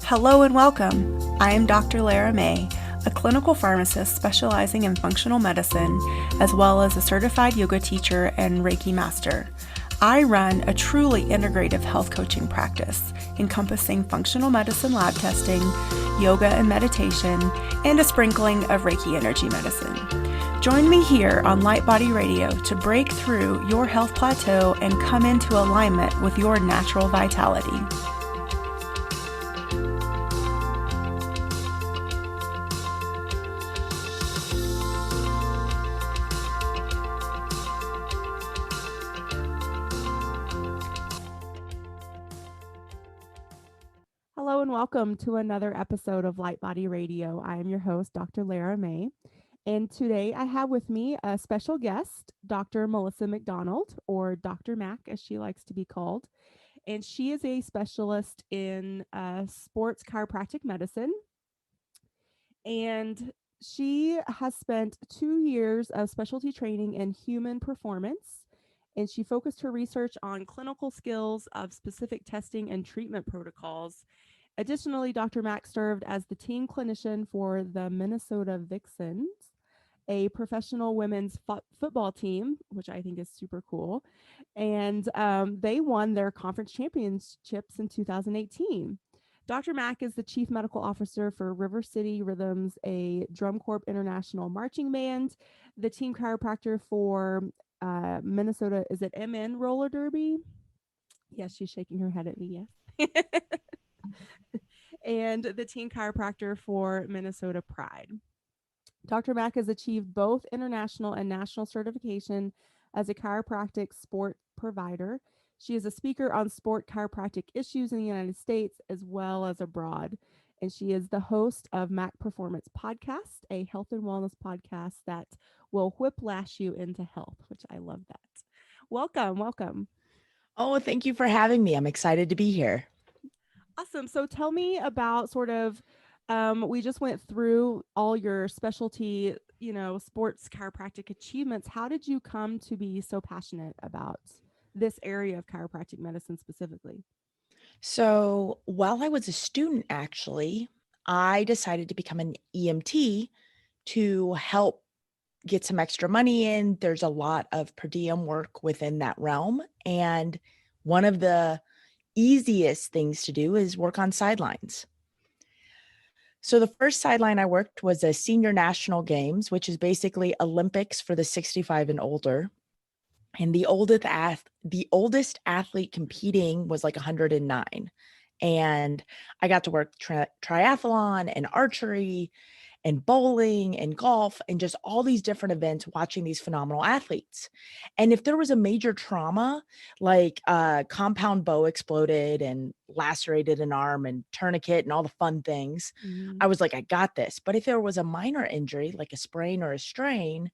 Hello and welcome. I am Dr. Lara, a clinical pharmacist specializing in functional medicine, as well as a certified yoga teacher and Reiki master. I run a truly integrative health coaching practice encompassing functional medicine lab testing, yoga and meditation, and a sprinkling of Reiki energy medicine. Join me here on Light Body Radio to break through your health plateau and come into alignment with your natural vitality. Hello and welcome to another episode of Light Body Radio. I am your host, Dr. Lara May. And today I have with me a special guest, Dr. Melissa McDonald, or Dr. Mac, as she likes to be called. And she is a specialist in sports chiropractic medicine. And she has spent 2 years of specialty training in human performance. And she focused her research on clinical skills of specific testing and treatment protocols. Additionally, Dr. Mack served as the team clinician for the Minnesota Vixens, a professional women's football team, which I think is super cool. And they won their conference championships in 2018. Dr. Mack is the chief medical officer for River City Rhythms, a Drum Corps International marching band, the team chiropractor for Minnesota, is it MN Roller Derby? Yes, she's shaking her head at me, yes. And the team chiropractor for Minnesota Pride. Dr. Mack has achieved both international and national certification as a chiropractic sport provider. She is a speaker on sport chiropractic issues in the United States as well as abroad. And she is the host of Mac Performance Podcast, a health and wellness podcast that will whiplash you into health, which I love that. Welcome. Oh, thank you for having me. I'm excited to be here. Awesome. So tell me about sort of, we just went through all your specialty, sports chiropractic achievements. How did you come to be so passionate about this area of chiropractic medicine specifically? So while I was a student, actually, I decided to become an EMT to help get some extra money in. There's a lot of per diem work within that realm. And one of the easiest things to do is work on sidelines. So the first sideline I worked was a senior national games, which is basically Olympics for the 65 and older. And the oldest athlete competing was like 109. And I got to work triathlon and archery and bowling and golf and just all these different events watching these phenomenal athletes. And if there was a major trauma, like a compound bow exploded and lacerated an arm and tourniquet and all the fun things, I was like, I got this. But if there was a minor injury, like a sprain or a strain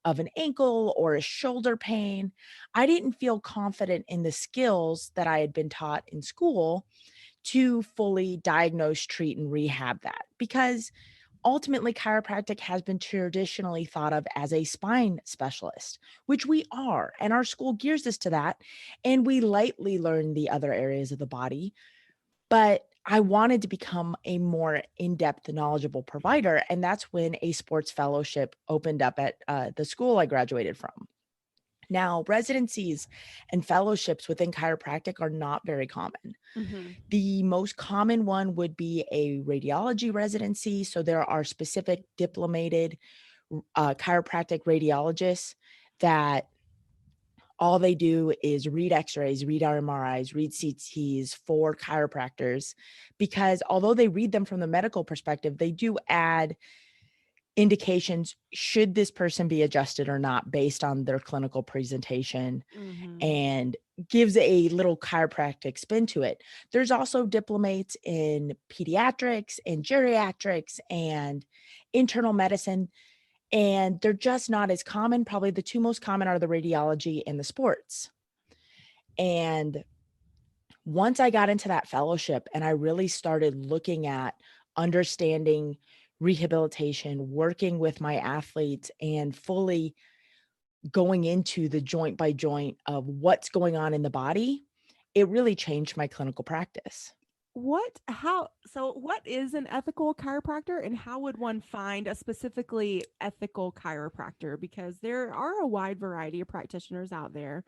of an ankle or a shoulder pain, I didn't feel confident in the skills that I had been taught in school to fully diagnose, treat, and rehab that. Because ultimately, chiropractic has been traditionally thought of as a spine specialist, which we are, and our school gears us to that. And we lightly learn the other areas of the body. But I wanted to become a more in-depth, knowledgeable provider. And that's when a sports fellowship opened up at the school I graduated from. Now, residencies and fellowships within chiropractic are not very common. Mm-hmm. The most common one would be a radiology residency. So there are specific diplomated chiropractic radiologists that all they do is read x-rays, read MRIs, read CTs for chiropractors, because although they read them from the medical perspective, they do add indications, should this person be adjusted or not based on their clinical presentation, and gives a little chiropractic spin to it. There's also diplomates in pediatrics and geriatrics and internal medicine, and they're just not as common. Probably the two most common are the radiology and the sports. And once I got into that fellowship and I really started looking at understanding rehabilitation, working with my athletes, and fully going into the joint by joint of what's going on in the body, it really changed my clinical practice. What is an ethical chiropractor, and how would one find a specifically ethical chiropractor? Because there are a wide variety of practitioners out there.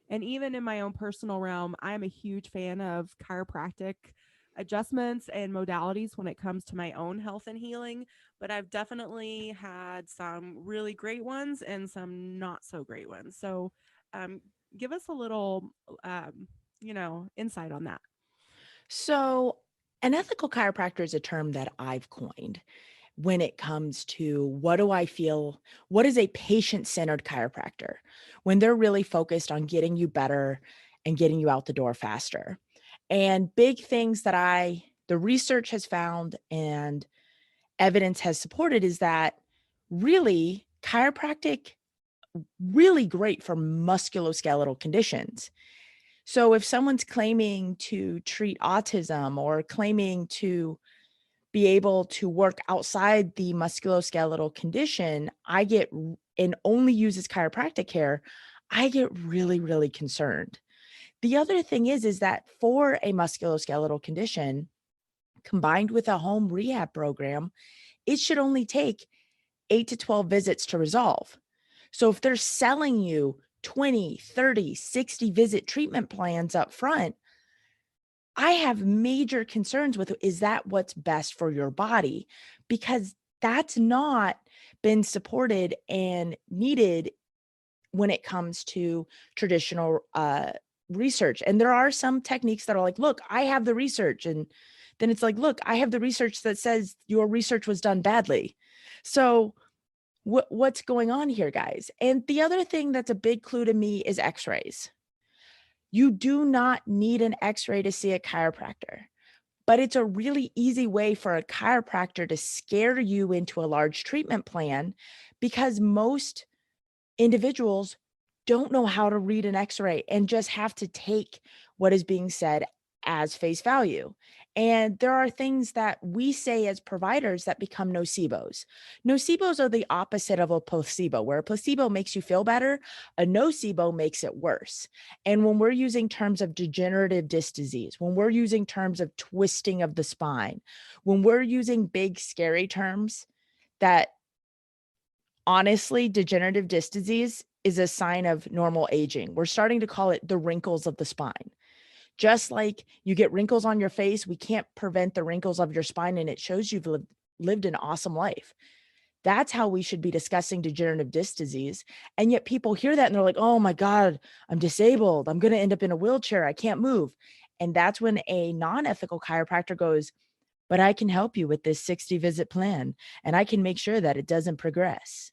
And even in my own personal realm, I am a huge fan of chiropractic adjustments and modalities when it comes to my own health and healing. But I've definitely had some really great ones and some not so great ones. So, um, give us a little, insight on that. So, an ethical chiropractor is a term that I've coined when it comes to what do I feel, what is a patient centered chiropractor when they're really focused on getting you better and getting you out the door faster. And big things that the research has found and evidence has supported is that really chiropractic really great for musculoskeletal conditions. So if someone's claiming to treat autism or claiming to be able to work outside the musculoskeletal condition, and only uses chiropractic care, I get really, really concerned. The other thing is that for a musculoskeletal condition, combined with a home rehab program, it should only take 8 to 12 visits to resolve. So if they're selling you 20, 30, 60 visit treatment plans up front, I have major concerns with is that what's best for your body? Because that's not been supported and needed when it comes to traditional research. And there are some techniques that are like, look, I have the research. And then it's like, look, I have the research that says your research was done badly. So what's going on here, guys? And the other thing that's a big clue to me is x-rays. You do not need an x-ray to see a chiropractor, but it's a really easy way for a chiropractor to scare you into a large treatment plan because most individuals don't know how to read an x-ray and just have to take what is being said as face value. And there are things that we say as providers that become nocebos. Nocebos are the opposite of a placebo, where a placebo makes you feel better, a nocebo makes it worse. And when we're using terms of degenerative disc disease, when we're using terms of twisting of the spine, when we're using big, scary terms that honestly, degenerative disc disease is a sign of normal aging. We're starting to call it the wrinkles of the spine. Just like you get wrinkles on your face, we can't prevent the wrinkles of your spine, and it shows you've lived an awesome life. That's how we should be discussing degenerative disc disease. And yet people hear that and they're like, oh my God, I'm disabled. I'm going to end up in a wheelchair. I can't move. And that's when a non ethical chiropractor goes, but I can help you with this 60 visit plan and I can make sure that it doesn't progress.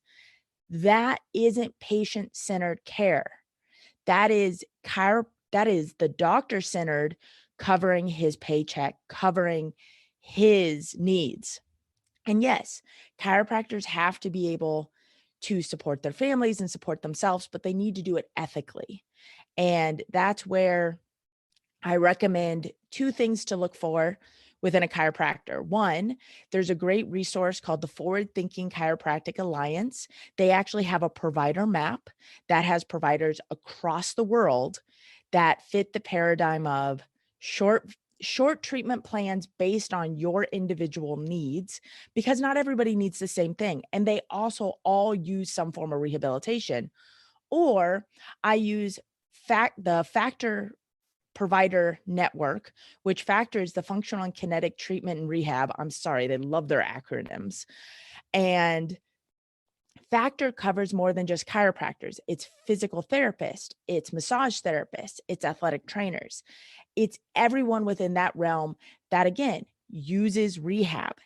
That isn't patient-centered care. That is the doctor-centered covering his paycheck, covering his needs. And yes, chiropractors have to be able to support their families and support themselves, but they need to do it ethically. And that's where I recommend 2 things to look for within a chiropractor. One, there's a great resource called the Forward Thinking Chiropractic Alliance. They actually have a provider map that has providers across the world that fit the paradigm of short treatment plans based on your individual needs, because not everybody needs the same thing, and they also all use some form of rehabilitation. Or I use the Factor provider network, which factors the functional and kinetic treatment and rehab. I'm sorry, they love their acronyms. And Factor covers more than just chiropractors. It's physical therapists, it's massage therapists, it's athletic trainers. It's everyone within that realm that, again, uses rehab.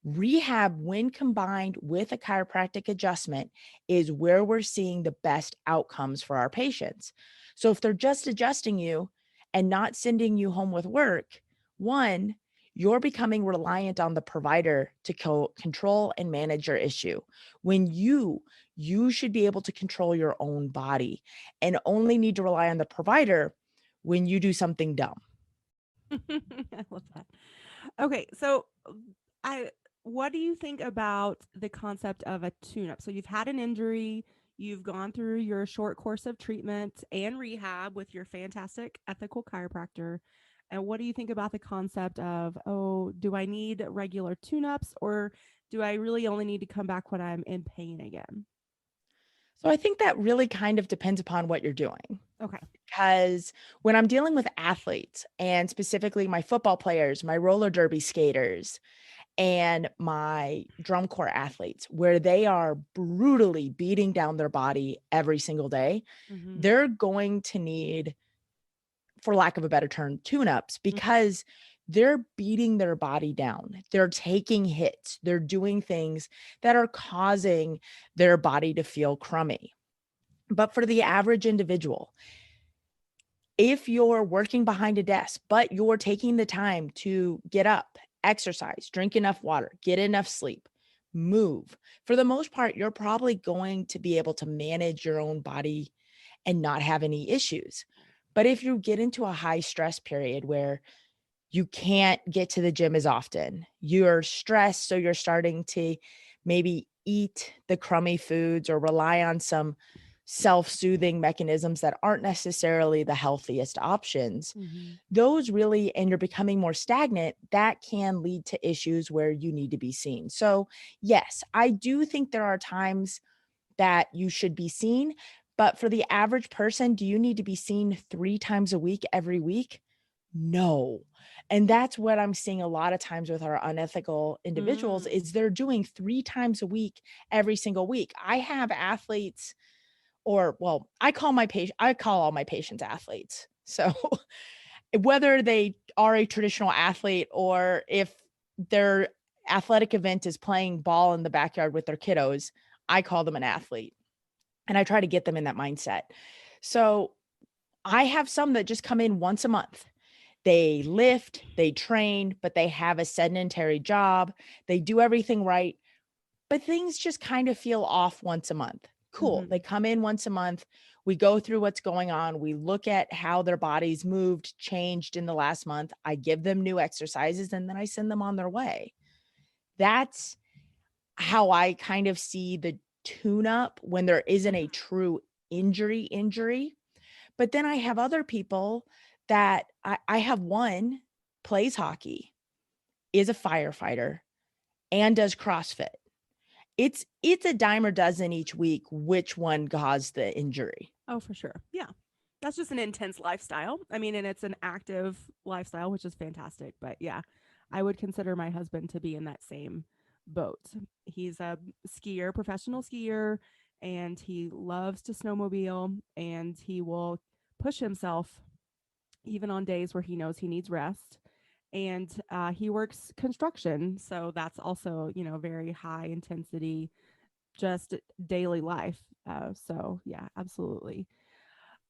Rehab, when combined with a chiropractic adjustment, is where we're seeing the best outcomes for our patients. So if they're just adjusting you and not sending you home with work, one, you're becoming reliant on the provider to control and manage your issue. When you should be able to control your own body and only need to rely on the provider when you do something dumb. I love that. Okay, so I what do you think about the concept of a tune-up? So you've had an injury, you've gone through your short course of treatment and rehab with your fantastic ethical chiropractor, And what do you think about the concept of, oh, do I need regular tune-ups, or do I really only need to come back when I'm in pain again? So I think that really kind of depends upon what you're doing. Okay. Because when I'm dealing with athletes and specifically my football players, my roller derby skaters, and my drum corps athletes, where they are brutally beating down their body every single day, Mm-hmm. they're going to need, for lack of a better term, tune-ups because they're beating their body down. They're taking hits. They're doing things that are causing their body to feel crummy. But for the average individual, if you're working behind a desk, but you're taking the time to get up, exercise, drink enough water, get enough sleep, move, for the most part, you're probably going to be able to manage your own body and not have any issues. But if you get into a high stress period where you can't get to the gym as often, you're stressed, so you're starting to maybe eat the crummy foods or rely on some self-soothing mechanisms that aren't necessarily the healthiest options, Mm-hmm. those really, and you're becoming more stagnant, that can lead to issues where you need to be seen. So, yes, I do think there are times that you should be seen, but for the average person, do you need to be seen 3 times a week every week? No. And that's what I'm seeing a lot of times with our unethical individuals Mm. is they're doing 3 times a week every single week. I have athletes, or well, I call all my patients athletes. So whether they are a traditional athlete or if their athletic event is playing ball in the backyard with their kiddos, I call them an athlete. And I try to get them in that mindset. So I have some that just come in once a month. They lift, they train, but they have a sedentary job. They do everything right, but things just kind of feel off once a month. Cool. Mm-hmm. They come in once a month. We go through what's going on. We look at how their bodies moved, changed in the last month. I give them new exercises and then I send them on their way. That's how I kind of see the tune up when there isn't a true injury. But then I have other people that I have one plays hockey, is a firefighter, and does CrossFit. It's a dime a dozen each week which one caused the injury. Oh, for sure. Yeah. That's just an intense lifestyle. I mean, and it's an active lifestyle, which is fantastic. But yeah, I would consider my husband to be in that same boat. He's a skier, professional skier, and he loves to snowmobile, and he will push himself even on days where he knows he needs rest. And he works construction. So that's also, very high intensity, just daily life. So yeah, absolutely.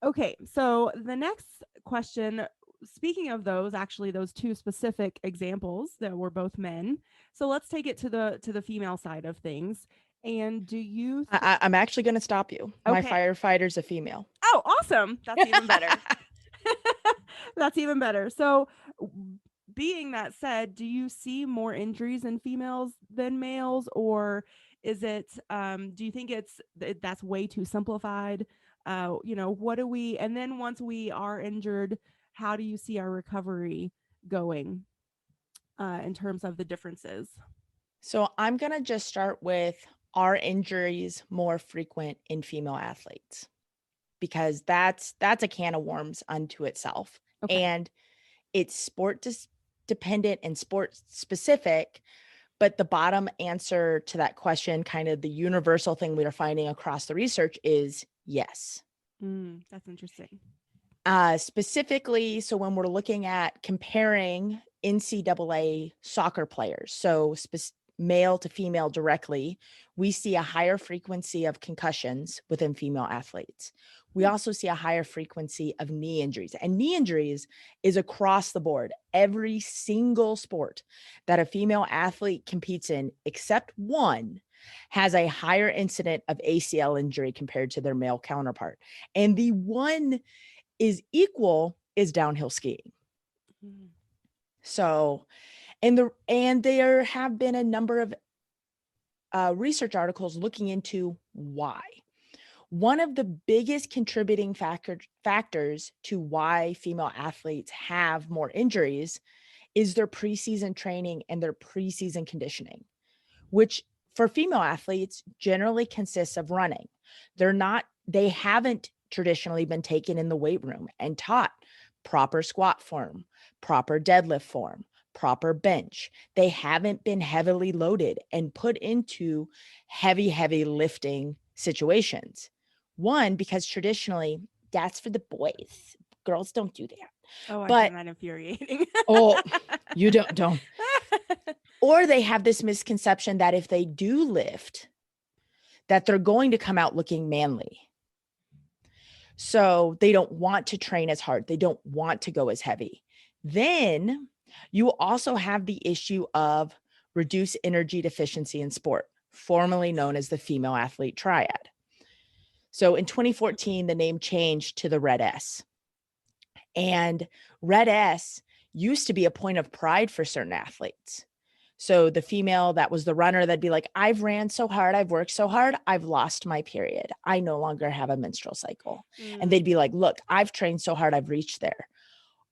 Okay, so the next question, speaking of those, actually those two specific examples that were both men. So let's take it to the female side of things. And do you I'm actually going to stop you. My okay. firefighter's a female. Oh, awesome. That's even better. That's even better. So being that said, do you see more injuries in females than males, or is it do you think that's way too simplified? What do we, and then once we are injured, how do you see our recovery going in terms of the differences? So I'm going to just start with, are injuries more frequent in female athletes? Because that's a can of worms unto itself. Okay. And it's dependent and sport specific, but the bottom answer to that question, kind of the universal thing we are finding across the research, is yes. That's interesting. Specifically, so when we're looking at comparing NCAA soccer players, so male to female directly, we see a higher frequency of concussions within female athletes. We Hmm. also see a higher frequency of knee injuries, and knee injuries is across the board. Every single sport that a female athlete competes in, except one, has a higher incident of ACL injury compared to their male counterpart. And the one is downhill skiing. Mm. So, and there have been a number of research articles looking into why. One of the biggest contributing factors to why female athletes have more injuries is their preseason training and their preseason conditioning, which for female athletes generally consists of running. They haven't traditionally been taken in the weight room and taught proper squat form, proper deadlift form, proper bench. They haven't been heavily loaded and put into heavy lifting situations. One, because traditionally that's for the boys. Girls don't do that. Oh, I But find that infuriating. oh, you don't. Or they have this misconception that if they do lift, that they're going to come out looking manly. So they don't want to train as hard. They don't want to go as heavy. Then you also have the issue of reduced energy deficiency in sport, formerly known as the female athlete triad. So in 2014, the name changed to the Red S. And Red S used to be a point of pride for certain athletes. So the female that was the runner that'd be like, I've ran so hard, I've worked so hard, I've lost my period. I no longer have a menstrual cycle. And they'd be like, look, I've trained so hard, I've reached there.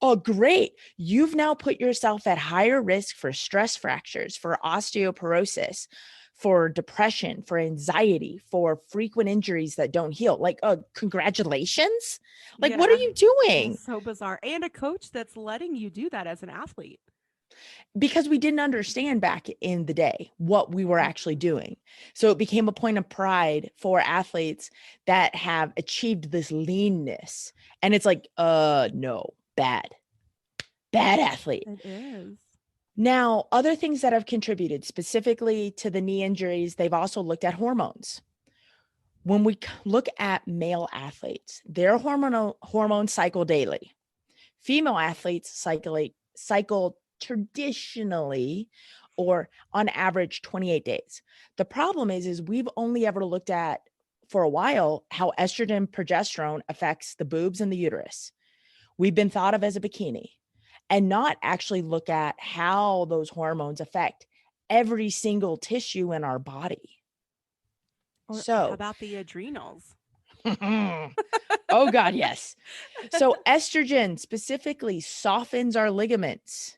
Oh, great. You've now put yourself at higher risk for stress fractures, for osteoporosis, for depression, for anxiety, for frequent injuries that don't heal. Like, congratulations. Like, what are Yeah, you doing? that's so bizarre. And a coach that's letting you do that as an athlete. Because we didn't understand back in the day what we were actually doing. So it became a point of pride for athletes that have achieved this leanness. And it's like, no, bad athlete. It is. Now, other things that have contributed specifically to the knee injuries, they've also looked at hormones. When we look at male athletes, their hormone cycle daily. Female athletes cycle traditionally or on average 28 days. The problem is we've only ever looked at for a while how estrogen progesterone affects the boobs and the uterus. We've been thought of as a bikini and not actually look at how those hormones affect every single tissue in our body. Or how So, about the adrenals? oh God, yes. So estrogen specifically softens our ligaments.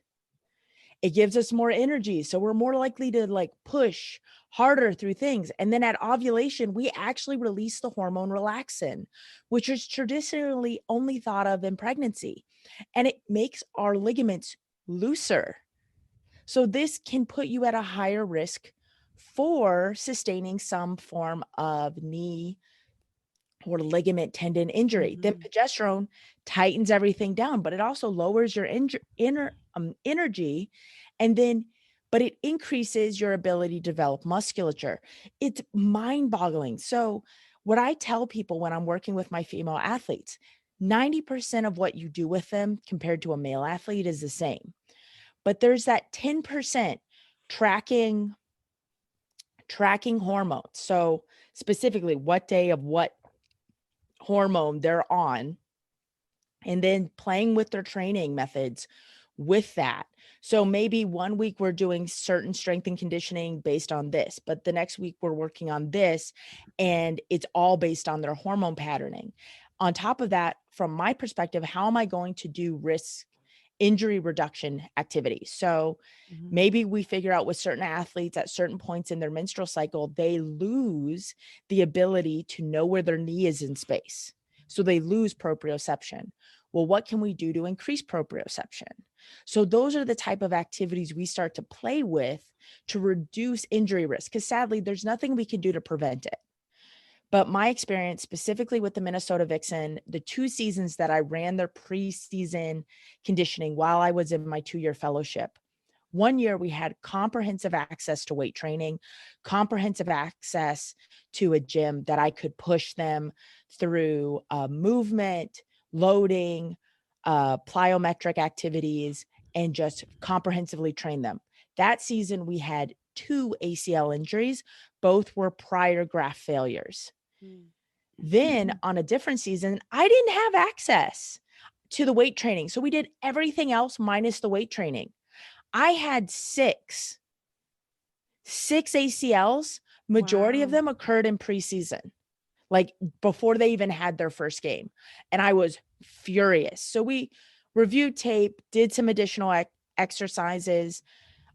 It gives us more energy. So we're more likely to like push harder through things. And then at ovulation, we actually release the hormone relaxin, which is traditionally only thought of in pregnancy. And it makes our ligaments looser. So this can put you at a higher risk for sustaining some form of knee or ligament tendon injury. Then progesterone tightens everything down, but it also lowers your energy, and then but it increases your ability to develop musculature. It's mind-boggling. So what I tell people when I'm working with my female athletes, 90% of what you do with them compared to a male athlete is the same. But there's that 10% tracking hormones. So specifically what day of what hormone they're on, and then playing with their training methods with that. So maybe one week we're doing certain strength and conditioning based on this, but the next week we're working on this, and it's all based on their hormone patterning. On top of that, from my perspective, how am I going to do risk injury reduction activities? So maybe we figure out with certain athletes at certain points in their menstrual cycle, they lose the ability to know where their knee is in space. So they lose proprioception. Well, what can we do to increase proprioception? So those are the type of activities we start to play with to reduce injury risk, because sadly, there's nothing we can do to prevent it. But my experience specifically with the Minnesota Vixen, the 2 seasons that I ran their preseason conditioning while I was in my 2-year fellowship, 1 year we had comprehensive access to weight training, comprehensive access to a gym that I could push them through movement, loading, plyometric activities, and just comprehensively train them. That season we had 2 ACL injuries. Both were prior graft failures. Then on a different season, I didn't have access to the weight training. So we did everything else minus the weight training. I had 6 ACLs. Majority of them occurred in preseason. like before they even had their first game. And I was furious. So we reviewed tape, did some additional exercises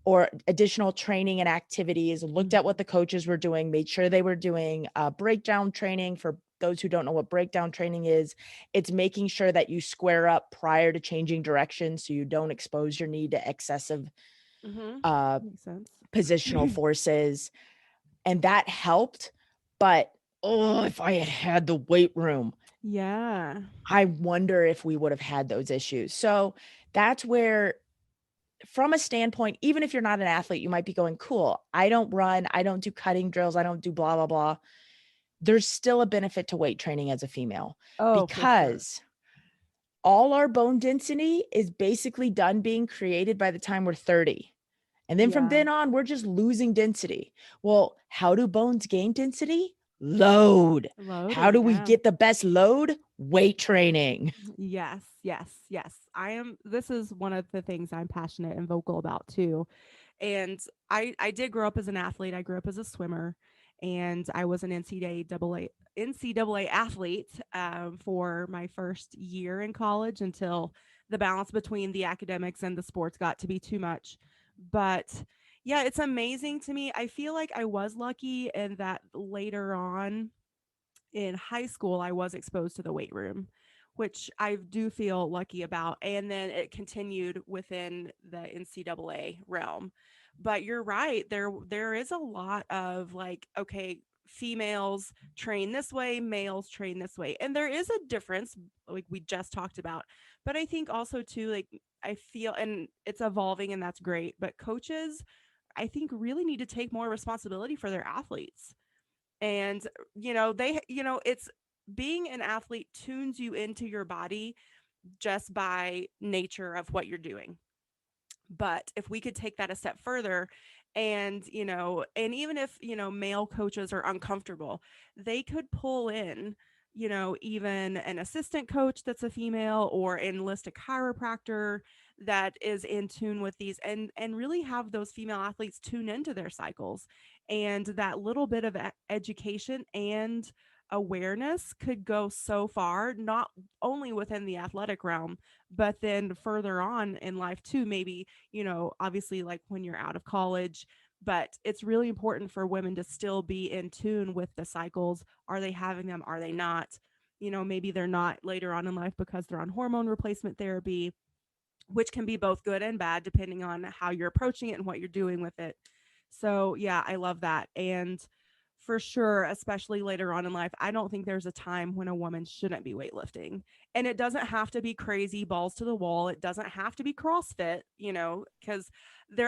or additional training and activities, looked at Mhm. what the coaches were doing, made sure they were doing breakdown training. For those who don't know what breakdown training is, it's making sure that you square up prior to changing direction so you don't expose your knee to excessive Mhm. uh, Makes sense. positional forces. And that helped. But oh, if I had had the weight room, Yeah. I wonder if we would have had those issues. So that's where, from a standpoint, even if you're not an athlete, you might be going, cool, I don't run, I don't do cutting drills, I don't do blah, blah, blah. There's still a benefit to weight training as a female Oh, for sure. because all our bone density is basically done being created by the time we're 30. And then from Yeah. then on, we're just losing density. Well, how do bones gain density? Load. How Loading, do we yeah. get the best load? Weight training. Yes, yes, yes. This is one of the things I'm passionate and vocal about too. And I did grow up as an athlete. I grew up as a swimmer, and I was an NCAA athlete for my first year in college until the balance between the academics and the sports got to be too much. But yeah, it's amazing to me. I feel like I was lucky in that later on in high school, I was exposed to the weight room, which I do feel lucky about. And then it continued within the NCAA realm. But you're right, there is a lot of like, okay, females train this way, males train this way. And there is a difference, like we just talked about. But I think also too, like I feel and it's evolving and that's great. But coaches, I think really need to take more responsibility for their athletes and it's being an athlete tunes you into your body just by nature of what you're doing. But if we could take that a step further and even if male coaches are uncomfortable, they could pull in even an assistant coach that's a female or enlist a chiropractor that is in tune with these and really have those female athletes tune into their cycles. And that little bit of education and awareness could go so far, not only within the athletic realm, but then further on in life too. Maybe obviously like when you're out of college, but it's really important for women to still be in tune with the cycles. Are they having them? Are they not? Maybe they're not later on in life because they're on hormone replacement therapy, which can be both good and bad depending on how you're approaching it and what you're doing with it. So, yeah, I love that. And for sure, especially later on in life, I don't think there's a time when a woman shouldn't be weightlifting. And it doesn't have to be crazy balls to the wall. It doesn't have to be CrossFit, because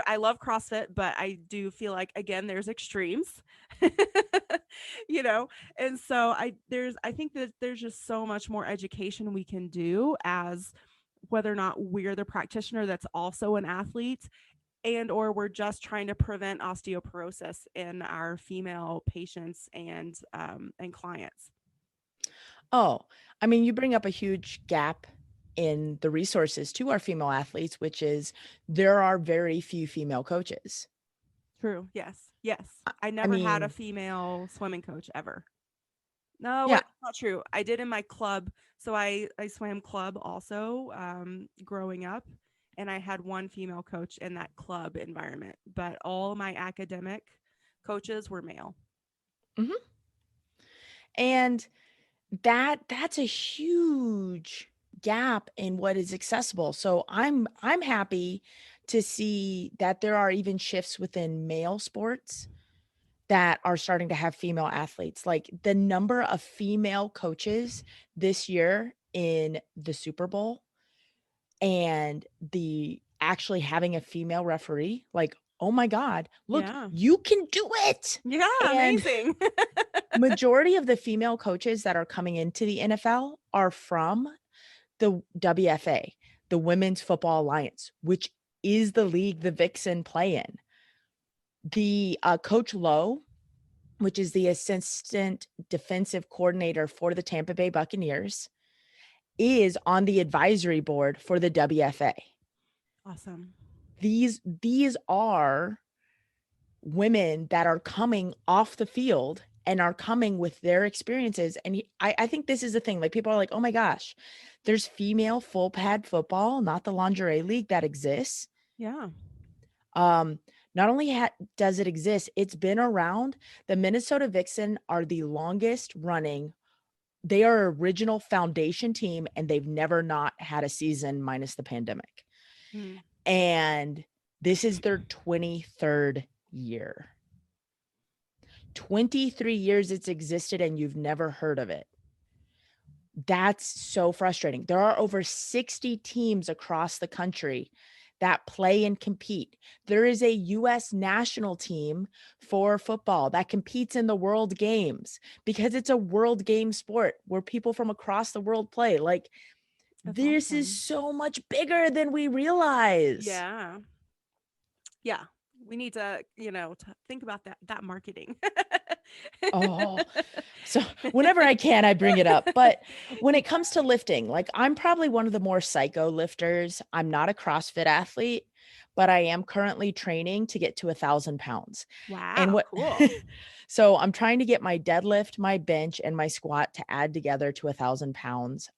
I love CrossFit, but I do feel like again there's extremes. you know. And so I think that there's just so much more education we can do as whether or not we're the practitioner that's also an athlete and or we're just trying to prevent osteoporosis in our female patients and clients. Oh, I mean, you bring up a huge gap in the resources to our female athletes, which is there are very few female coaches. True. Yes. Yes. I I I never had a mean, female swimming coach ever. No, yeah. wait, not true. I did in my club. So I swam club also growing up, and I had one female coach in that club environment, but all my academic coaches were male. Mhm. And that's a huge gap in what is accessible. So I'm happy to see that there are even shifts within male sports that are starting to have female athletes. Like the number of female coaches this year in the Super Bowl and the actually having a female referee, like, oh my God, look, Yeah. you can do it. Yeah, And amazing. majority of the female coaches that are coming into the NFL are from the WFA, the Women's Football Alliance, which is the league the Vixen play in. The Coach Lowe, which is the assistant defensive coordinator for the Tampa Bay Buccaneers, is on the advisory board for the WFA. Awesome. These are women that are coming off the field and are coming with their experiences. And I think this is the thing. Like people are like, oh my gosh, there's female full pad football, not the lingerie league that exists. Yeah. Um, not only does it exist, it's been around. The Minnesota Vixen are the longest running. They are original foundation team, and they've never not had a season minus the pandemic. Mm. And this is their 23rd year. 23 years it's existed and you've never heard of it. That's so frustrating. There are over 60 teams across the country that play and compete. There is a US national team for football that competes in the world games because it's a world game sport where people from across the world play. Like, That's this is awesome. so much bigger than we realize. Yeah. Yeah. We need to, to think about that marketing. Oh, so whenever I can, I bring it up. But when it comes to lifting, like I'm probably one of the more psycho lifters. I'm not a CrossFit athlete, but I am currently training to get to 1,000 pounds. And Wow, what, cool. so I'm trying to get my deadlift, my bench, and my squat to add together to 1,000 pounds.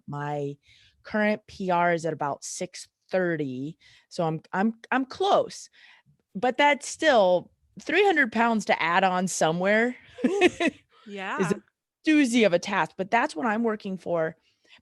My current PR is at about 630. So I'm close, but that's still 300 pounds to add on somewhere Oof. is a Yeah. doozy of a task, but that's what I'm working for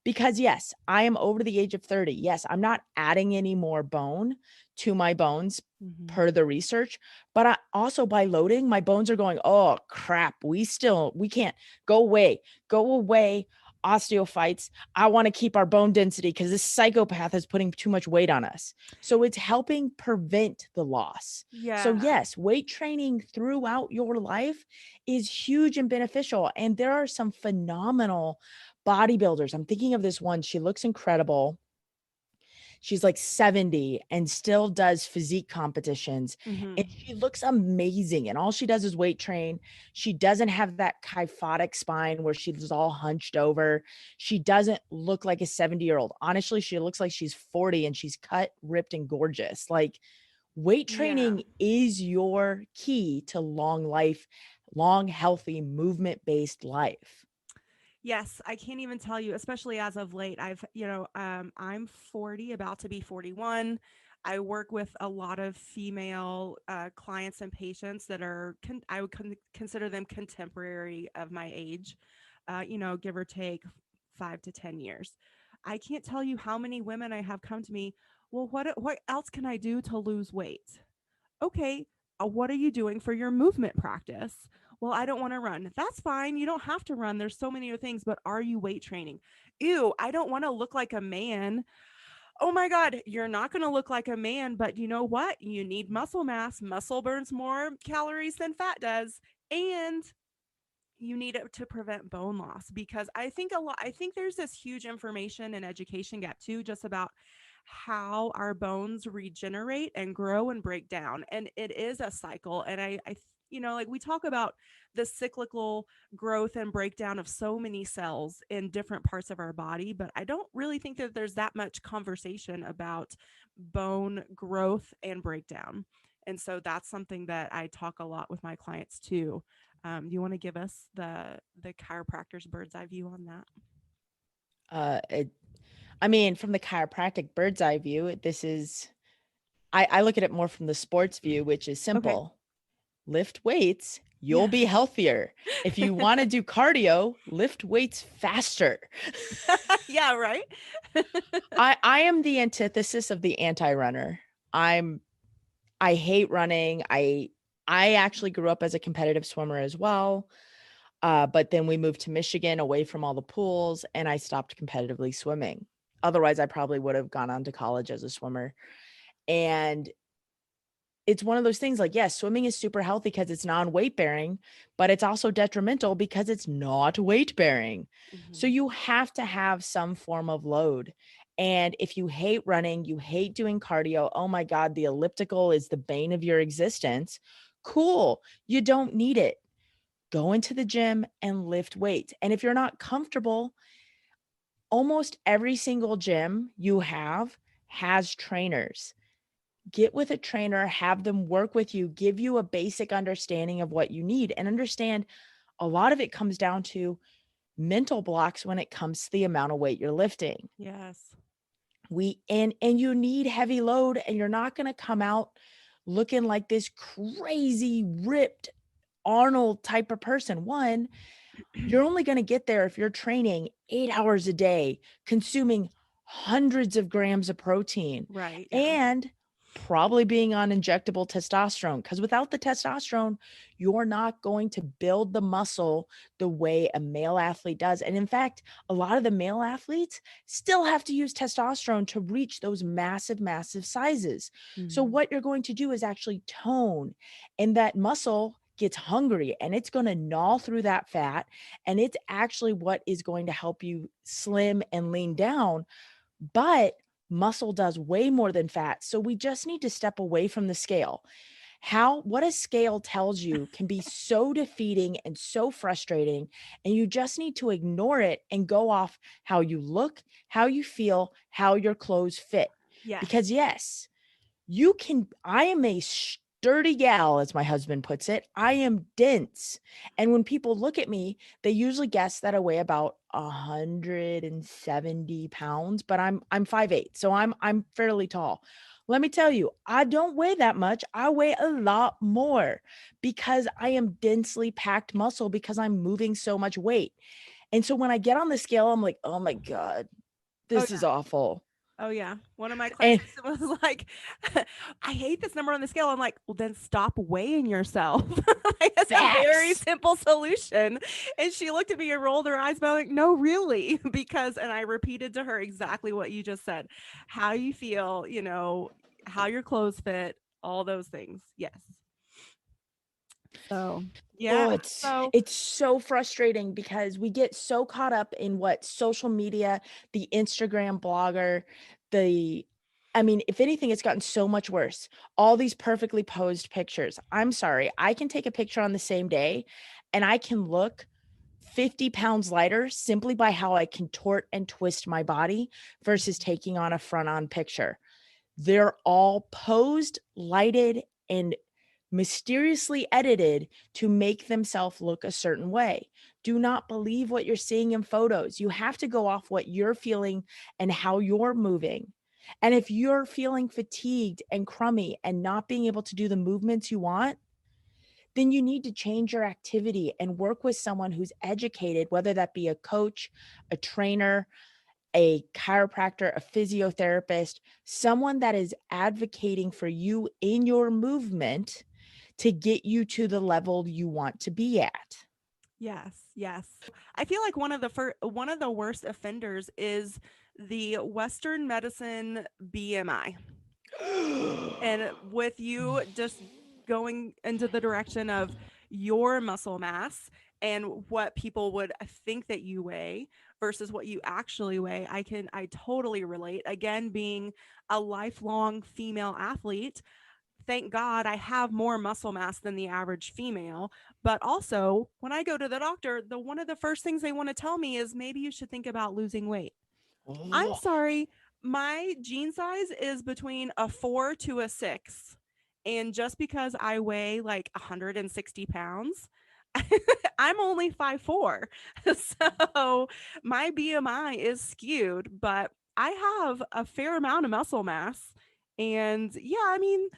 because yes, I am over the age of 30. Yes, I'm not adding any more bone to my bones Mhm. per the research, but I also by loading, my bones are going, "Oh crap, we can't go away. Go away, osteophytes. I want to keep our bone density because this psychopath is putting too much weight on us." So it's helping prevent the loss. So Yeah. yes, weight training throughout your life is huge and beneficial. And there are some phenomenal bodybuilders. I'm thinking of this one. She looks incredible. She's like 70 and still does physique competitions. And Mhm. she looks amazing. And all she does is weight train. She doesn't have that kyphotic spine where she's all hunched over. She doesn't look like a 70-year-old. Honestly, she looks like she's 40 and she's cut, ripped, and gorgeous. Like weight Yeah. training is your key to long life, long, healthy, movement based life. Yes, I can't even tell you, especially as of late. I'm 40, about to be 41. I work with a lot of female clients and patients that I would consider them contemporary of my age, give or take 5 to 10 years. I can't tell you how many women I have come to me. Well, what else can I do to lose weight? Okay, what are you doing for your movement practice? Well, I don't want to run. That's fine. You don't have to run. There's so many other things, but are you weight training? Ew, I don't want to look like a man. Oh my God, you're not going to look like a man, but you know what? You need muscle mass. Muscle burns more calories than fat does. And you need it to prevent bone loss because I think there's this huge information and education gap too, just about how our bones regenerate and grow and break down. And it is a cycle. And like we talk about the cyclical growth and breakdown of so many cells in different parts of our body, but I don't really think that there's that much conversation about bone growth and breakdown. And so that's something that I talk a lot with my clients too. Do you want to give us the chiropractor's bird's eye view on that? Uh, it, I mean, from the chiropractic bird's eye view, this is, I look at it more from the sports view, which is Okay. simple. Lift weights, you'll Yeah. be healthier. If you want to do cardio, lift weights faster. Yeah, right? I am the antithesis of the anti-runner. I'm I hate running. I actually grew up as a competitive swimmer as well. But then we moved to Michigan away from all the pools and I stopped competitively swimming. Otherwise, I probably would have gone on to college as a swimmer. And it's one of those things like, yes, swimming is super healthy because it's non-weight bearing, but it's also detrimental because it's not weight bearing. So Mhm. you have to have some form of load. And if you hate running, you hate doing cardio, oh my God, the elliptical is the bane of your existence. Cool. You don't need it. Go into the gym and lift weights. And if you're not comfortable, almost every single gym you have has trainers. Get with a trainer, have them work with you, give you a basic understanding of what you need, and understand A lot of it comes down to mental blocks when it comes to the amount of weight you're lifting. Yes. And you need heavy load, and you're not going to come out looking like this crazy ripped Arnold type of person. One, you're only going to get there if you're training 8 hours a day, consuming hundreds of grams of protein, Right. Yeah. and probably being on injectable testosterone. Because without the testosterone, you're not going to build the muscle the way a male athlete does. And in fact, a lot of the male athletes still have to use testosterone to reach those massive, massive sizes. So, Mhm. what you're going to do is actually tone, and that muscle gets hungry and it's going to gnaw through that fat, and it's actually what is going to help you slim and lean down. But muscle does way more than fat. So we just need to step away from the scale. What a scale tells you can be so defeating and so frustrating. And you just need to ignore it and go off how you look, how you feel, how your clothes fit. Yes. Because, yes, I am a sturdy gal, as my husband puts it. I am dense. And when people look at me, they usually guess that I weigh about 170 pounds, but I'm 5'8", so I'm fairly tall. Let me tell you, I don't weigh that much. I weigh a lot more because I am densely packed muscle because I'm moving so much weight. And so when I get on the scale, I'm like, oh my God, Oh this is awful. Oh, yeah. One of my And clients was like, "I hate this number on the scale." I'm like, "Well, then stop weighing yourself." Like, that's a very facts. simple solution. And she looked at me and rolled her eyes, but I'm like, "No, really." Because, and I repeated to her exactly what you just said. How you feel, how your clothes fit, all those things. Yes. So, yeah. Oh, it's So, it's so frustrating because we get so caught up in what social media, the Instagram blogger, the I mean, if anything, it's gotten so much worse. All these perfectly posed pictures. I'm sorry, I can take a picture on the same day and I can look 50 pounds lighter simply by how I contort and twist my body versus taking on a front on picture. They're all posed, lighted, and mysteriously edited to make themselves look a certain way. Do not believe what you're seeing in photos. You have to go off what you're feeling and how you're moving. And if you're feeling fatigued and crummy and not being able to do the movements you want, then you need to change your activity and work with someone who's educated, whether that be a coach, a trainer, a chiropractor, a physiotherapist, someone that is advocating for you in your movement to get you to the level you want to be at. yes, yes. I feel like one of the worst offenders is the Western medicine BMI. And with you just going into the direction of your muscle mass and what people would think that you weigh versus what you actually weigh, I totally relate. Again, being a lifelong female athlete, thank God I have more muscle mass than the average female. But also, when I go to the doctor, the one of the first things they want to tell me is maybe you should think about losing weight. I'm Oh, sorry, my jean size is between a 4 to a 6. And just because I weigh like 160 pounds, I'm only 5'4". So my BMI is skewed, but I have a fair amount of muscle mass. And yeah, I mean,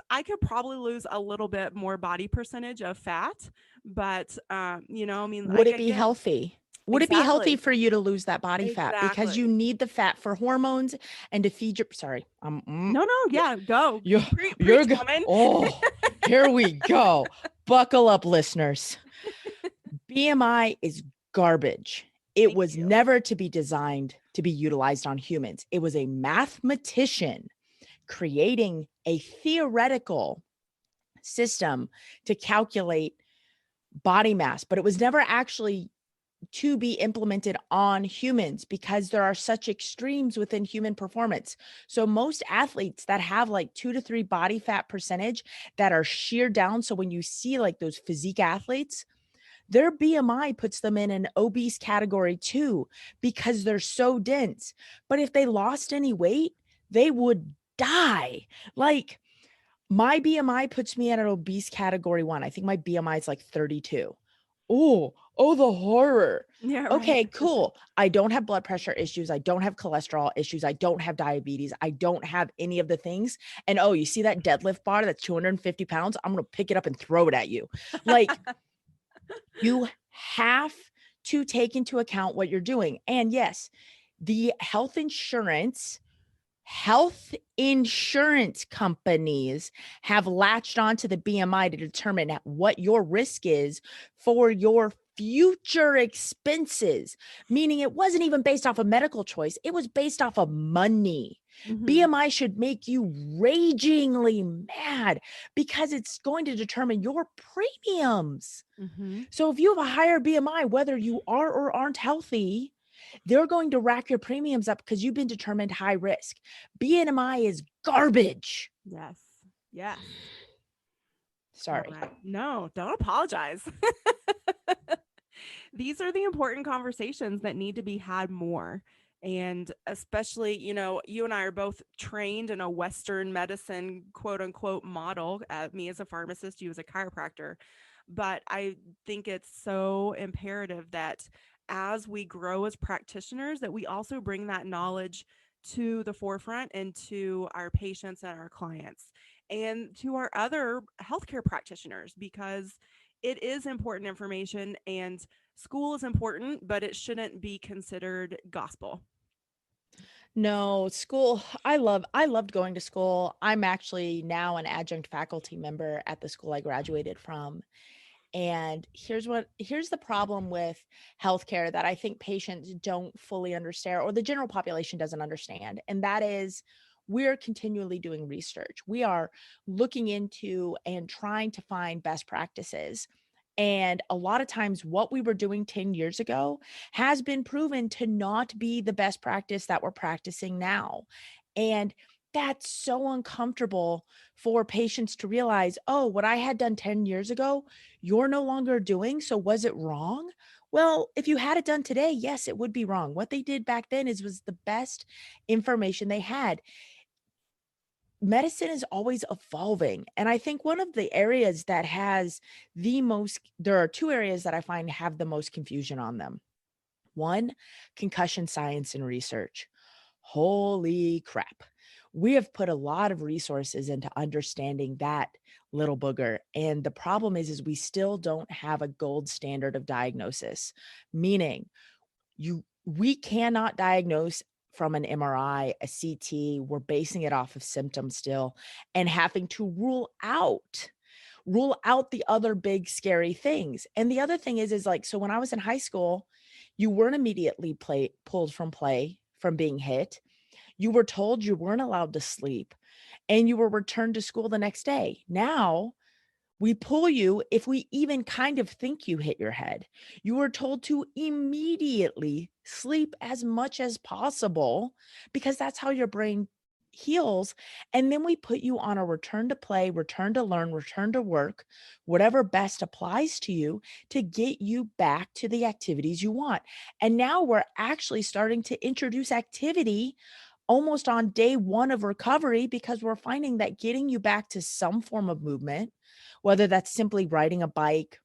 I could probably lose a little bit more body percentage of fat, but I mean, would like it be again, healthy? Would it be healthy exactly. for you to lose that body fat because you Exactly. need the fat for hormones and to feed your sorry, No, no, you're yeah, go. you're Preach, you're woman. oh, here we go. Buckle up, listeners. BMI is garbage. It Thank was you. never to be designed to be utilized on humans. It was a mathematician creating a theoretical system to calculate body mass, but it was never actually to be implemented on humans because there are such extremes within human performance. So most athletes that have like 2 to 3 body fat percentage that are sheared down. So when you see like those physique athletes, their BMI puts them in an obese category too because they're so dense. But if they lost any weight, they would die. Like my BMI puts me at an obese category 1. I think my BMI is like 32. Oh, the horror. Yeah, right. Okay, cool. I don't have blood pressure issues. I don't have cholesterol issues. I don't have diabetes. I don't have any of the things. And oh, you see that deadlift bar that's 250 pounds? I'm going to pick it up and throw it at you. Like, you have to take into account what you're doing. And yes, the health insurance companies have latched onto the BMI to determine what your risk is for your future expenses, meaning it wasn't even based off a medical choice, it was based off of money. Mhm. BMI should make you ragingly mad because it's going to determine your premiums. Mhm. So if you have a higher BMI, whether you are or aren't healthy, they're going to rack your premiums up because you've been determined high risk. BMI is garbage. Yes. Yes. All Sorry. right. No, don't apologize. These are the important conversations that need to be had more. And especially, you and I are both trained in a Western medicine, quote unquote, model. Me as a pharmacist, you as a chiropractor. But I think it's so imperative that as we grow as practitioners, that we also bring that knowledge to the forefront and to our patients and our clients and to our other healthcare practitioners, because it is important information, and school is important, but it shouldn't be considered gospel. No, school, I loved going to school. I'm actually now an adjunct faculty member at the school I graduated from. And here's the problem with healthcare that I think patients don't fully understand, or the general population doesn't understand. And that is, we're continually doing research. We are looking into and trying to find best practices. And a lot of times, what we were doing 10 years ago has been proven to not be the best practice that we're practicing now. And that's so uncomfortable for patients to realize, oh, what I had done 10 years ago, you're no longer doing. So was it wrong? Well, if you had it done today, yes, it would be wrong. What they did back then was the best information they had. Medicine is always evolving. And I think one of the areas that has there are two areas that I find have the most confusion on them. One, concussion science and research. Holy crap. We have put a lot of resources into understanding that little booger. And the problem is we still don't have a gold standard of diagnosis, meaning we cannot diagnose from an MRI, a CT. We're basing it off of symptoms still and having to rule out the other big scary things. And the other thing is like, so when I was in high school, you weren't immediately pulled from play from being hit. You were told you weren't allowed to sleep and you were returned to school the next day. Now we pull you if we even kind of think you hit your head. You are told to immediately sleep as much as possible because that's how your brain heals. And then we put you on a return to play, return to learn, return to work, whatever best applies to you to get you back to the activities you want. And now we're actually starting to introduce activity almost on day one of recovery because we're finding that getting you back to some form of movement, whether that's simply riding a bike,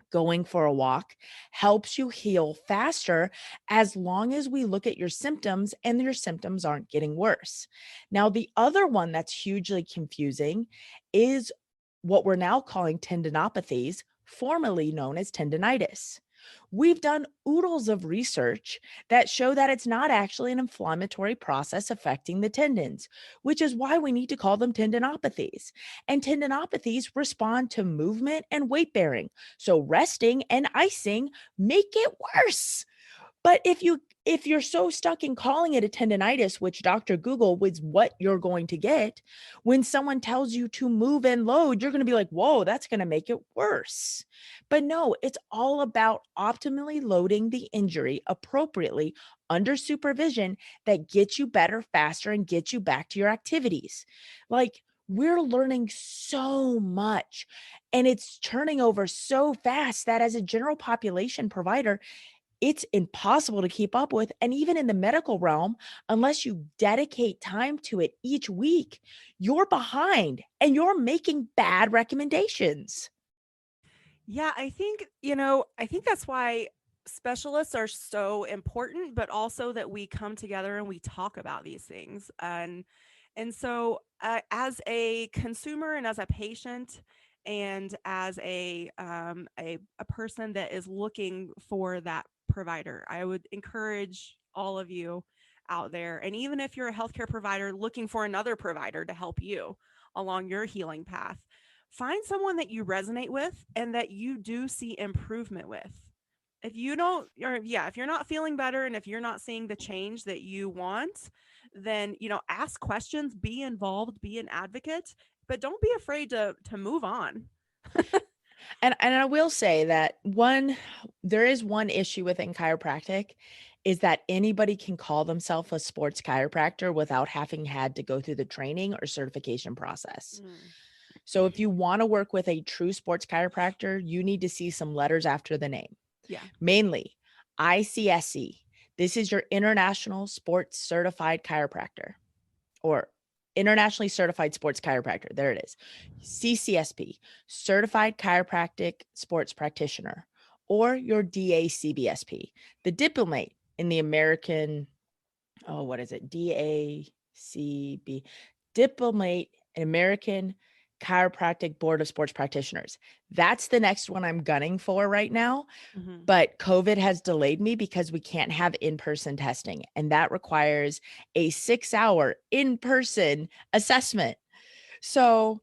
going for a walk, helps you heal faster as long as we look at your symptoms and your symptoms aren't getting worse. Now, the other one that's hugely confusing is what we're now calling tendinopathies, formerly known as tendinitis. We've done oodles of research that show that it's not actually an inflammatory process affecting the tendons, which is why we need to call them tendinopathies. And tendinopathies respond to movement and weight bearing. So resting and icing make it worse. But if you're so stuck in calling it a tendinitis, which Dr. Google was what you're going to get, when someone tells you to move and load, you're going to be like, whoa, that's going to make it worse. But no, it's all about optimally loading the injury appropriately under supervision that gets you better faster and gets you back to your activities. Like, we're learning so much and it's turning over so fast that as a general population provider, it's impossible to keep up with. And even in the medical realm, unless you dedicate time to it each week, you're behind and you're making bad recommendations. Yeah, I think that's why specialists are so important, but also that we come together and we talk about these things. And so, as a consumer and as a patient, and as a person that is looking for that provider, I would encourage all of you out there, and even if you're a healthcare provider looking for another provider to help you along your healing path, find someone that you resonate with and that you do see improvement with. If you don't, or yeah, if you're not feeling better and if you're not seeing the change that you want, then, ask questions, be involved, be an advocate, but don't be afraid to move on. And I will say that there is one issue within chiropractic is that anybody can call themselves a sports chiropractor without having had to go through the training or certification process. Mm. So if you want to work with a true sports chiropractor, you need to see some letters after the name. Yeah. Mainly ICSC. This is your International Sports Certified Chiropractor, or Internationally Certified Sports Chiropractor. There it is. CCSP, Certified Chiropractic Sports Practitioner, or your DACBSP, the diplomate in the American, oh, what is it? DACB, diplomate in American Chiropractic Board of Sports Practitioners. That's the next one I'm gunning for right now. Hmm. But COVID has delayed me because we can't have in-person testing, and that requires a 6-hour in-person assessment. So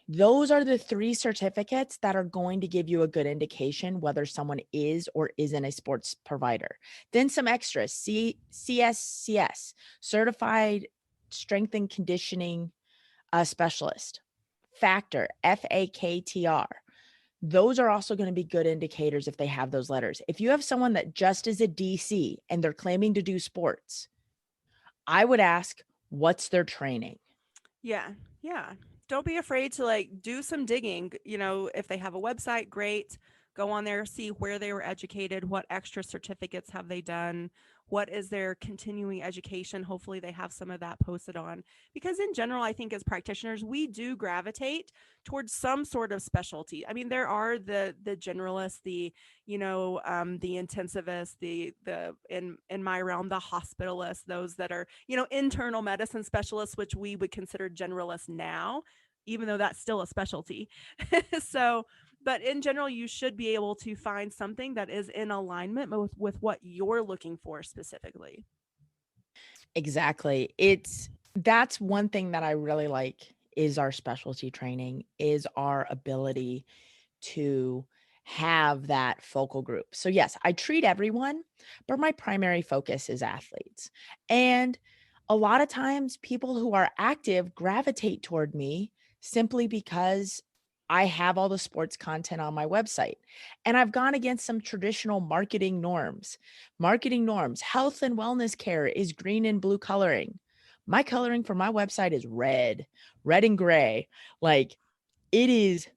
those are the 3 certificates that are going to give you a good indication whether someone is or isn't a sports provider. Then some extras, CSCS, Certified Strength and Conditioning Specialist, Factor, FAKTR. Those are also going to be good indicators if they have those letters. If you have someone that just is a DC and they're claiming to do sports, I would ask, what's their training? Yeah. Yeah. Don't be afraid to do some digging. If they have a website, great. Go on there, see where they were educated, what extra certificates have they done, what is their continuing education. Hopefully, they have some of that posted on. Because in general, I think as practitioners, we do gravitate towards some sort of specialty. I mean, there are the generalists, the intensivists, the in my realm, the hospitalists, those that are, internal medicine specialists, which we would consider generalists now, even though that's still a specialty. So, but in general, you should be able to find something that is in alignment with what you're looking for specifically. Exactly. That's one thing that I really like is our specialty training, is our ability to have that focal group. So yes, I treat everyone, but my primary focus is athletes. And a lot of times people who are active gravitate toward me simply because I have all the sports content on my website. And I've gone against some traditional marketing norms. Marketing norms, health and wellness care is green and blue coloring. My coloring for my website is red and gray. Like it is,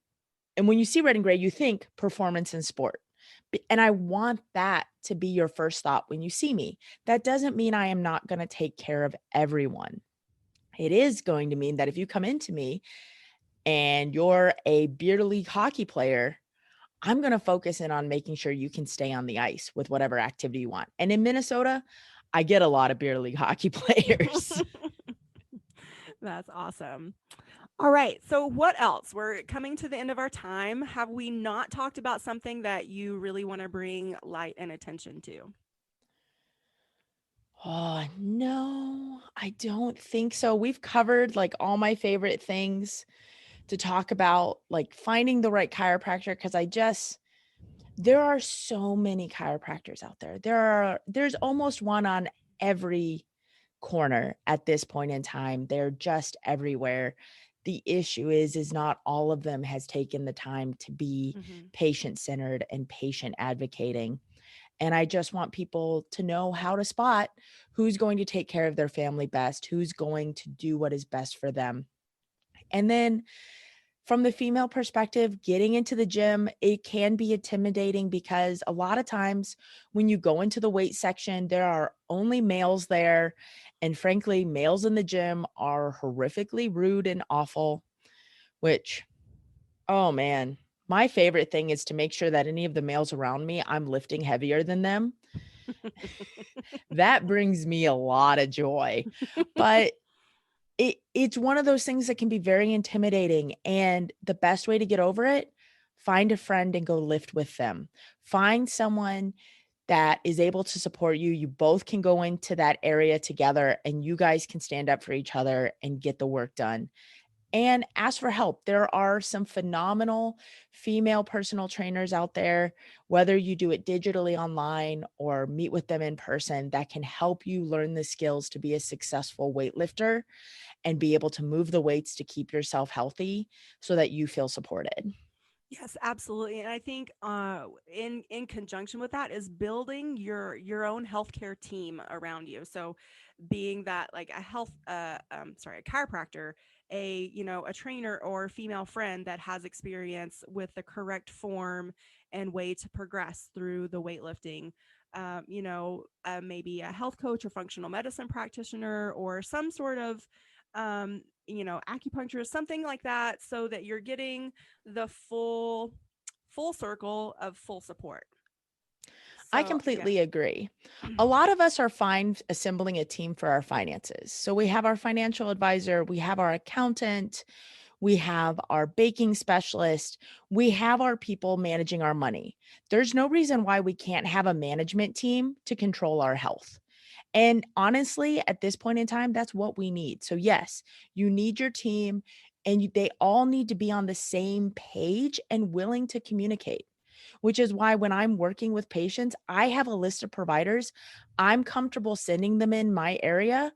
and when you see red and gray, you think performance and sport. And I want that to be your first thought when you see me. That doesn't mean I am not going to take care of everyone. It is going to mean that if you come into me and you're a beer league hockey player, I'm going to focus in on making sure you can stay on the ice with whatever activity you want. And in Minnesota, I get a lot of beer league hockey players. That's awesome. All right. So, what else? We're coming to the end of our time. Have we not talked about something that you really want to bring light and attention to? Oh, no, I don't think so. We've covered like all my favorite things to talk about, like finding the right chiropractor, because there are so many chiropractors out there. There's almost one on every corner at this point in time. They're just everywhere. The issue is not all of them has taken the time to be Hmm. patient-centered and patient advocating. And I just want people to know how to spot who's going to take care of their family best, who's going to do what is best for them. And then from the female perspective, getting into the gym, it can be intimidating because a lot of times when you go into the weight section, there are only males there. And frankly, males in the gym are horrifically rude and awful, which, oh man. My favorite thing is to make sure that any of the males around me, I'm lifting heavier than them. That brings me a lot of joy. But it's one of those things that can be very intimidating, and the best way to get over it, find a friend and go lift with them. Find someone that is able to support you. You both can go into that area together and you guys can stand up for each other and get the work done. And ask for help. There are some phenomenal female personal trainers out there, whether you do it digitally online or meet with them in person, that can help you learn the skills to be a successful weightlifter and be able to move the weights to keep yourself healthy so that you feel supported. Yes, absolutely. And I think in conjunction with that is building your own healthcare team around you. So being that like a a chiropractor, a trainer or female friend that has experience with the correct form and way to progress through the weightlifting. Maybe a health coach or functional medicine practitioner or some sort of acupuncturist, something like that, so that you're getting the full circle of full support. I So yeah. completely agree. A lot of us are fine assembling a team for our finances. So we have our financial advisor, we have our accountant, we have our baking specialist, we have our people managing our money. There's no reason why we can't have a management team to control our health. And honestly, at this point in time, that's what we need. So, yes, you need your team and they all need to be on the same page and willing to communicate, which is why when I'm working with patients, I have a list of providers I'm comfortable sending them in my area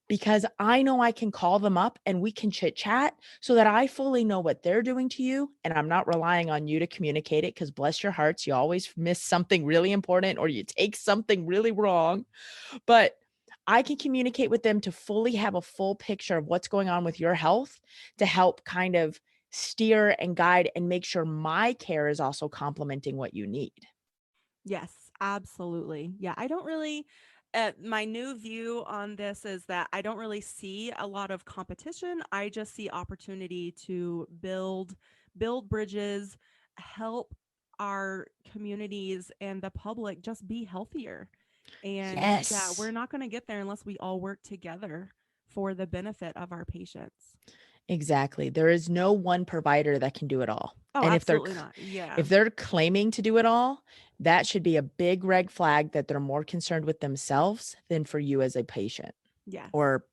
because I know I can call them up and we can chit chat so that I fully know what they're doing to you. And I'm not relying on you to communicate it because bless your hearts, you always miss something really important or you take something really wrong. But I can communicate with them to fully have a full picture of what's going on with your health to help kind of steer and guide and make sure my care is also complementing what you need. Yes, absolutely. Yeah, I don't really my new view on this is that I don't really see a lot of competition. I just see opportunity to build bridges, help our communities and the public just be healthier. And yeah, we're Yes. not going to get there unless we all work together for the benefit of our patients. Exactly. There is no one provider that can do it all. Oh, And absolutely not. Yeah. if they're claiming to do it all, that should be a big red flag that they're more concerned with themselves than for you as a patient Yes. or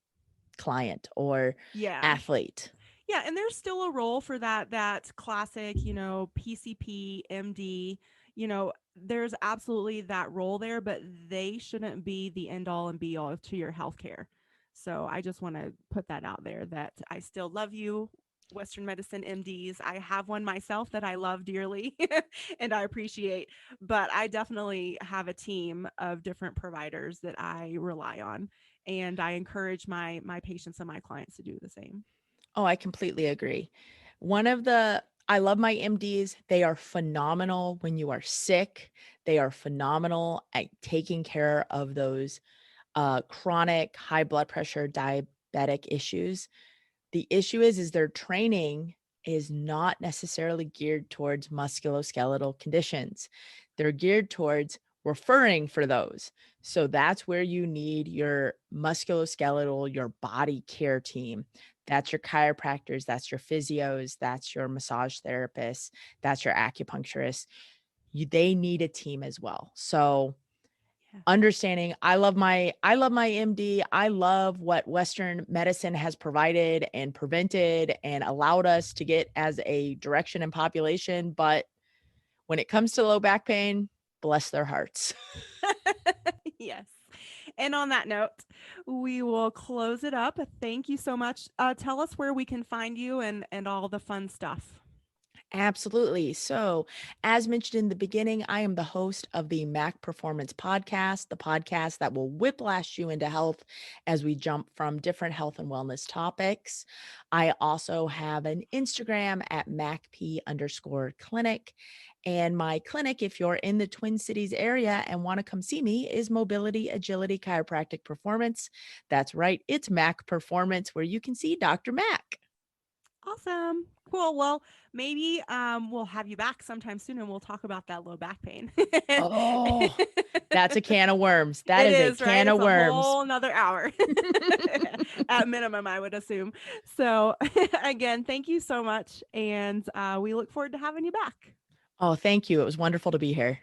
client or Yeah. athlete. Yeah, and there's still a role for that classic, PCP, MD, there's absolutely that role there, but they shouldn't be the end all and be all to your healthcare. So I just want to put that out there that I still love you, Western medicine MDs. I have one myself that I love dearly and I appreciate, but I definitely have a team of different providers that I rely on, and I encourage my patients and my clients to do the same. Oh, I completely agree. One of the I love my MDs. They are phenomenal when you are sick. They are phenomenal at taking care of those chronic high blood pressure, diabetic issues. The issue is their training is not necessarily geared towards musculoskeletal conditions. They're geared towards referring for those. So that's where you need your musculoskeletal, your body care team. That's your chiropractors, that's your physios, that's your massage therapists, that's your acupuncturists. They need a team as well. So Yeah. understanding, I love my MD. I love what Western medicine has provided and prevented and allowed us to get as a direction in population, but when it comes to low back pain, bless their hearts. Yes. And on that note, we will close it up. Thank you so much. Tell us where we can find you and all the fun stuff. Absolutely. So, as mentioned in the beginning, I am the host of the Mac Performance Podcast, the podcast that will whiplash you into health as we jump from different health and wellness topics. I also have an Instagram at MacP_clinic. And my clinic, if you're in the Twin Cities area and want to come see me, is Mobility Agility Chiropractic Performance. That's right, it's Mac Performance, where you can see Dr. Mac. Awesome. Cool. Well, maybe we'll have you back sometime soon and we'll talk about that low back pain. Oh, that's a can of worms. That It is a is, right? can It's of a worms. whole nother hour at minimum, I would assume. So, again, thank you so much. And we look forward to having you back. Oh, thank you. It was wonderful to be here.